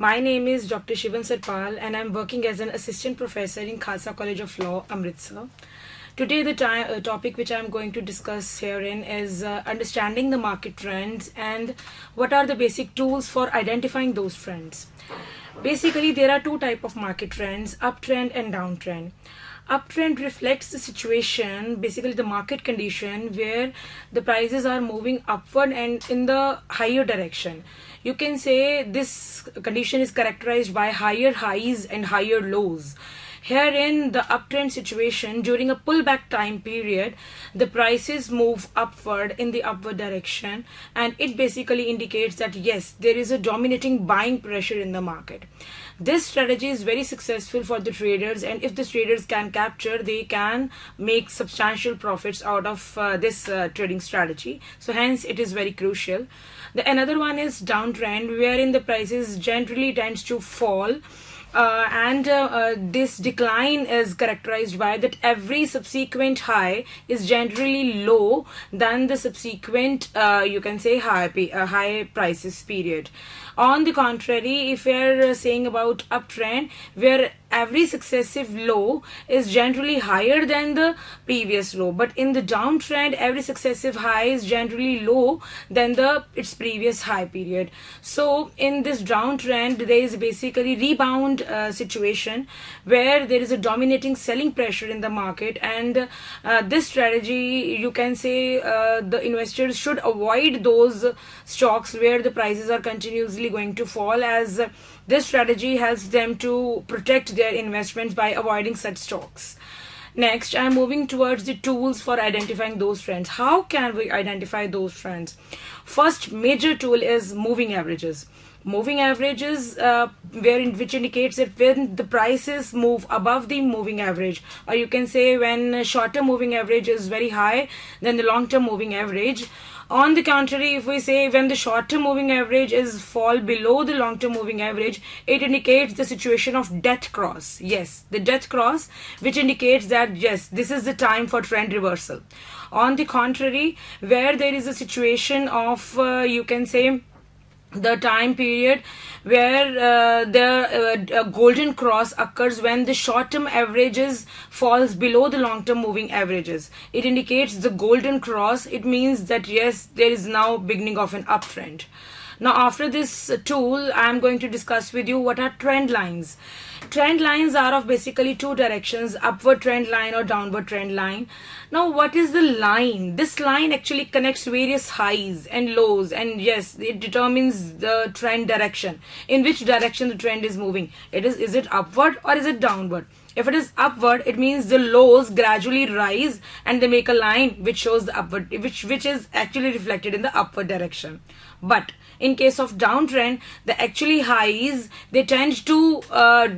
My name is Dr. Shivan Sarpal and I'm working as an assistant professor in Khalsa College of Law, Amritsar. Today the topic which I'm going to discuss herein is understanding the market trends and what are the basic tools for identifying those trends. Basically, there are two types of market trends, uptrend and downtrend. Uptrend reflects the situation, basically the market condition where the prices are moving upward and in the higher direction. You can say this condition is characterized by higher highs and higher lows. Herein, the uptrend situation, during a pullback time period, the prices move upward in the upward direction, and it basically indicates that yes, there is a dominating buying pressure in the market. This strategy is very successful for the traders, and if the traders can capture, they can make substantial profits out of this trading strategy. So hence it is very crucial. The another one is downtrend, wherein the prices generally tends to fall. This decline is characterized by that every subsequent high is generally low than the subsequent you can say high prices period. On the contrary, if we are saying about uptrend, where every successive low is generally higher than the previous low, but in the downtrend every successive high is generally low than its previous high period. So in this downtrend there is basically rebound situation where there is a dominating selling pressure in the market, and this strategy, you can say, the investors should avoid those stocks where the prices are continuously going to fall, as this strategy helps them to protect their investments by avoiding such stocks. Next, I'm moving towards the tools for identifying those trends. How can we identify those trends? First major tool is moving averages. Moving averages, which indicates that when the prices move above the moving average, or you can say when short-term moving average is very high than the long-term moving average. On the contrary, if we say when the short-term moving average is fall below the long-term moving average, it indicates the situation of death cross. Yes, the death cross, which indicates that yes, this is the time for trend reversal. On the contrary, where there is a situation of you can say the time period where the golden cross occurs when the short-term averages falls below the long-term moving averages. It indicates the golden cross. It means that yes, there is now beginning of an uptrend. Now after this tool, I am going to discuss with you what are trend lines. Trend lines are of basically two directions, upward trend line or downward trend line. Now what is the line? This line actually connects various highs and lows, and yes, it determines the trend direction, in which direction the trend is moving. Is it upward or is it downward? If it is upward, it means the lows gradually rise and they make a line which shows the upward, which is actually reflected in the upward direction. But in case of downtrend, the actually highs, they tend to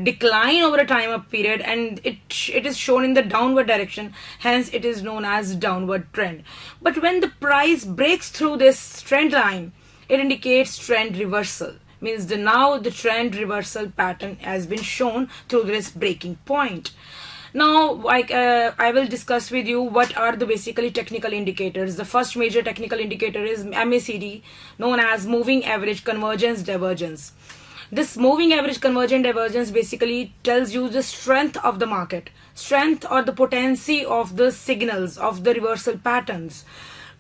decline over a time up period, and it is shown in the downward direction. Hence, it is known as downward trend. But when the price breaks through this trend line, it indicates trend reversal. Means now the trend reversal pattern has been shown through this breaking point. Now, I will discuss with you what are the basically technical indicators. The first major technical indicator is MACD, known as moving average convergence divergence. This moving average convergence divergence basically tells you the strength of the market, strength or the potency of the signals of the reversal patterns.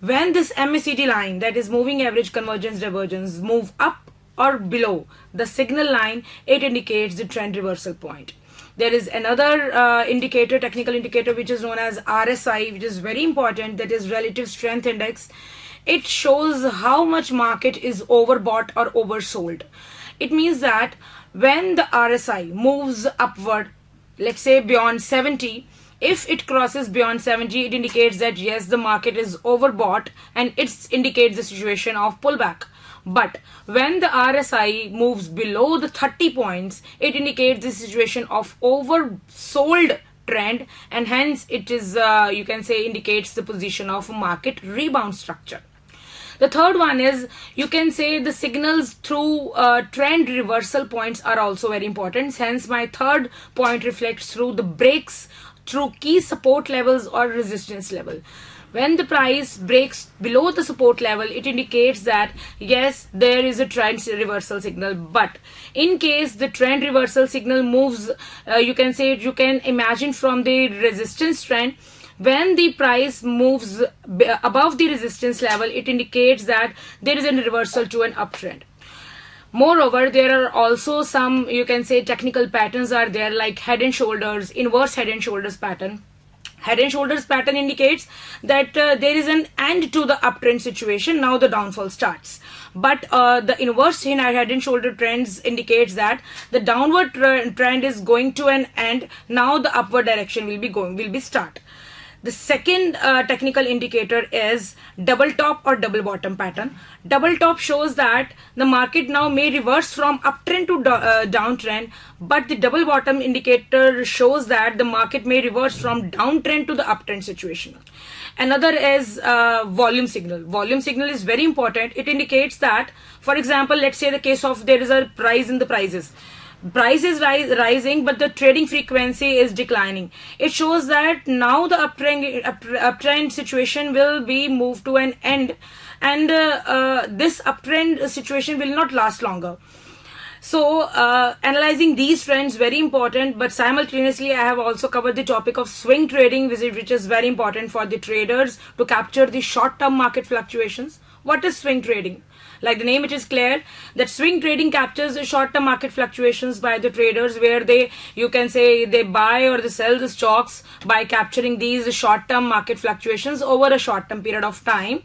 When this MACD line, that is moving average convergence divergence, move up or below the signal line, it indicates the trend reversal point. There is another indicator, technical indicator, which is known as RSI, which is very important, that is relative strength index. It shows how much market is overbought or oversold. It means that when the RSI moves upward, let's say beyond 70, if it crosses beyond 70, it indicates that yes, the market is overbought, and it indicates the situation of pullback. But when the RSI moves below the 30 points, it indicates the situation of oversold trend, and hence it is you can say indicates the position of market rebound structure. The third one is, you can say, the signals through trend reversal points are also very important. Hence my third point reflects through the breaks through key support levels or resistance level. When the price breaks below the support level, it indicates that yes, there is a trend reversal signal. But in case the trend reversal signal moves, you can imagine from the resistance trend, when the price moves above the resistance level, it indicates that there is a reversal to an uptrend. Moreover, there are also some, you can say, technical patterns are there, like head and shoulders, inverse head and shoulders pattern. Head and shoulders pattern indicates that there is an end to the uptrend situation. Now the downfall starts. But the inverse head and shoulder trends indicates that the downward trend is going to an end. Now the upward direction will be start. The second technical indicator is double top or double bottom pattern. Double top shows that the market now may reverse from uptrend to downtrend, but the double bottom indicator shows that the market may reverse from downtrend to the uptrend situation. Another is volume signal. Volume signal is very important. It indicates that, for example, let's say the case of there is a rise in the prices. Price is rising, but the trading frequency is declining. It shows that now the uptrend situation will be moved to an end, and this uptrend situation will not last longer. So analyzing these trends very important, but simultaneously I have also covered the topic of swing trading, which is very important for the traders to capture the short-term market fluctuations. What is swing trading? Like the name, it is clear that swing trading captures the short-term market fluctuations by the traders, where they buy or they sell the stocks by capturing these short-term market fluctuations over a short-term period of time.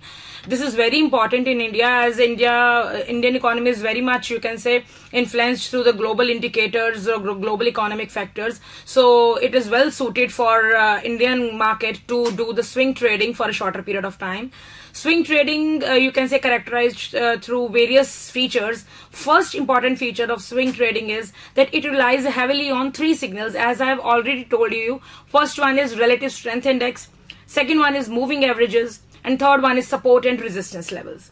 This is very important in India, as Indian economy is very much, you can say, influenced through the global indicators or global economic factors. So it is well suited for Indian market to do the swing trading for a shorter period of time. Swing trading, you can say, characterized through various features. First important feature of swing trading is that it relies heavily on three signals, as I have already told you. First one is relative strength index, second one is moving averages, and third one is support and resistance levels.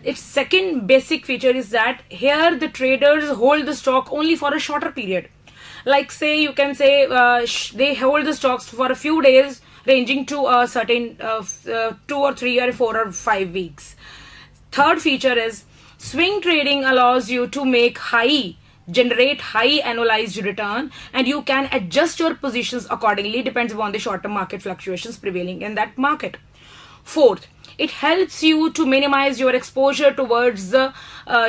Its second basic feature is that here the traders hold the stock only for a shorter period. Like say, you can say they hold the stocks for a few days, ranging to a certain 2 or 3 or 4 or 5 weeks. Third feature is swing trading allows you to generate high annualized return, and you can adjust your positions accordingly, depends upon the short-term market fluctuations prevailing in that market. Fourth, it helps you to minimize your exposure towards the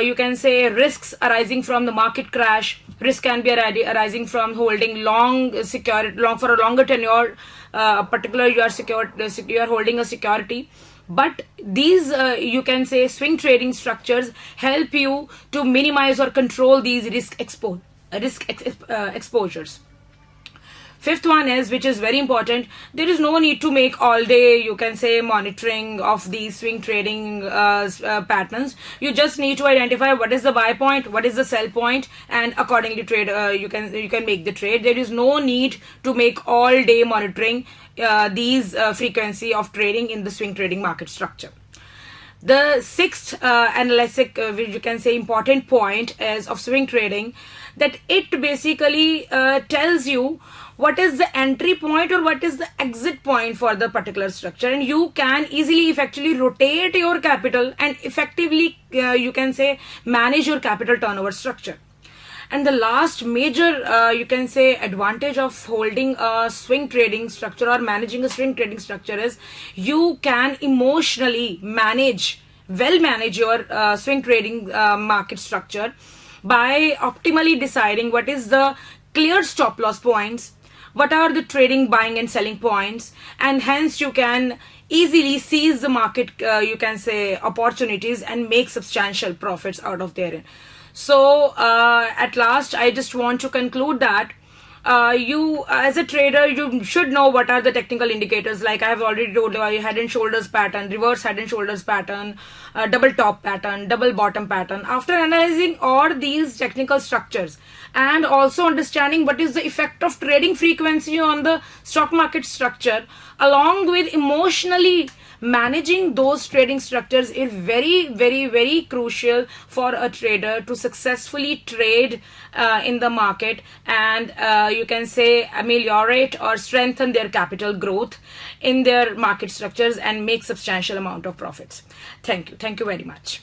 you can say risks arising from the market crash. Risk can be arising from holding long for a longer tenure. Particular you are holding a security. But these you can say swing trading structures help you to minimize or control these risk exposures. Fifth one is, which is very important, there is no need to make all day, you can say, monitoring of these swing trading patterns. You just need to identify what is the buy point, what is the sell point, and accordingly trade. You can make the trade. There is no need to make all day monitoring these frequency of trading in the swing trading market structure. The sixth analytic, you can say, important point is of swing trading, that it basically tells you what is the entry point or what is the exit point for the particular structure, and you can effectively rotate your capital and effectively you can say manage your capital turnover structure. And the last major you can say advantage of holding a swing trading structure or managing a swing trading structure is you can emotionally manage your swing trading market structure by optimally deciding what is the clear stop loss points, what are the trading buying and selling points, and hence you can easily seize the market you can say opportunities and make substantial profits out of therein. So at last I just want to conclude that you as a trader, you should know what are the technical indicators. Like I have already told you, head and shoulders pattern, reverse head and shoulders pattern, double top pattern, double bottom pattern. After analyzing all these technical structures and also understanding what is the effect of trading frequency on the stock market structure, along with emotionally managing those trading structures is very, very, very crucial for a trader to successfully trade in the market, and you can say ameliorate or strengthen their capital growth in their market structures and make substantial amount of profits. Thank you very much.